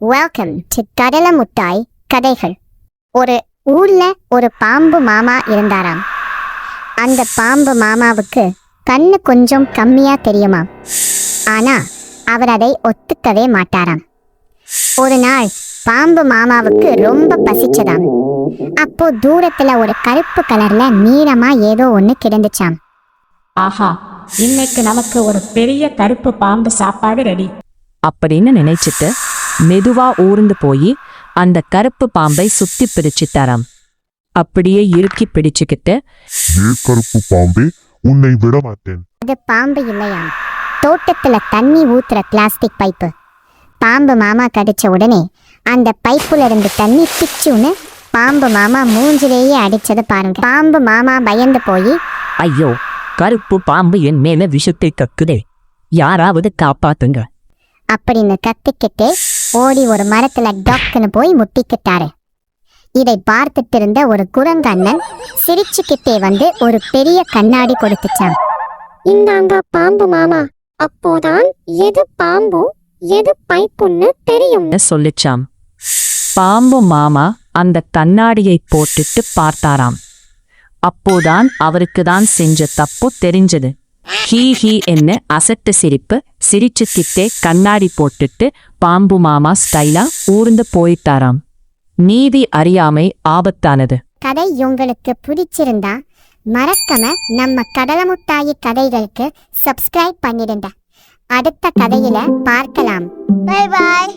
Welcome to கடலை முட்டாய் கதைகள். ஒரு ஊர்ல ஒரு பாம்பு மாமா இருந்தாராம். அந்த பாம்பு மாமாவுக்கு கண்ணு கொஞ்சம் கம்மியா தெரியுமா. ஆனா அவர் அதை ஒத்துக்கவே மாட்டாராம். ஒரு நாள் பாம்பு மாமாவுக்கு ரொம்ப பசிச்சதாம். அப்போ தூரத்துல ஒரு கருப்பு கலர்ல நீளமா ஏதோ ஒண்ணு கிடந்துச்சாம். ஆஹா, இன்னைக்கு நமக்கு ஒரு பெரிய கருப்பு பாம்பு சாப்பாடு ரெடி அப்படின்னு நினைச்சிட்டு மெதுவா ஊர்ந்து போய் அந்த கருப்பு பாம்பை சுத்தி பிடிச்சிட்டாராம். அப்படியே இறுக்கி பிடிச்சுக்கிட்டு, கருப்பு பாம்பே, உன்னை விட மாட்டேன். அது பாம்பு இல்லையாம், தோட்டத்துல தண்ணி ஊத்துற பிளாஸ்டிக் பைப்பு. பாம்பு மாமா கடிச்ச உடனே அந்த பைப்புல இருந்து தண்ணி பிச்சுன்னு பாம்பு மாமா மூஞ்சிலேயே அடிச்சது பாருங்க. பாம்பு மாமா பயந்து போய், ஐயோ, கருப்பு பாம்பு என் மேல விஷத்தை கக்குதே, யாராவது காப்பாத்துங்க அப்படின்னு கத்திக்கிட்டே ஓடி ஒரு மரத்துல டக்குன்னு போய் முட்டிக்கிட்டாரு. இதை பார்த்துட்டு இருந்த ஒரு குரங்கண்ணன் சிரிச்சுக்கிட்டே வந்து ஒரு பெரிய கண்ணாடி கொடுத்துச்சான். இந்தாங்க பாம்பு மாமா, அப்போதான் எது பாம்பு எது பைப்புன்னு தெரியும் சொல்லிச்சாம். பாம்பு மாமா அந்த கண்ணாடியை போட்டுட்டு பார்த்தாராம். அப்போதான் அவருக்கு தான் செஞ்ச தப்பு தெரிஞ்சது. ஹீ ஹீ என்ன அசட்டு சிரிப்பு சிரிச்சுக்கிட்டே கண்ணாடி போட்டுட்டு பாம்பு மாமா ஸ்டைலா ஊர்ந்து போயிட்டாராம். நீதி அறியாமை ஆபத்தானது. கதை உங்களுக்கு பிடிச்சிருந்தா மறக்காம நம்ம கடலை முட்டாயி கதைகளுக்கு சப்ஸ்கிரைப் பண்ணிடுங்க. அடுத்த கதையில பார்க்கலாம். Bye bye.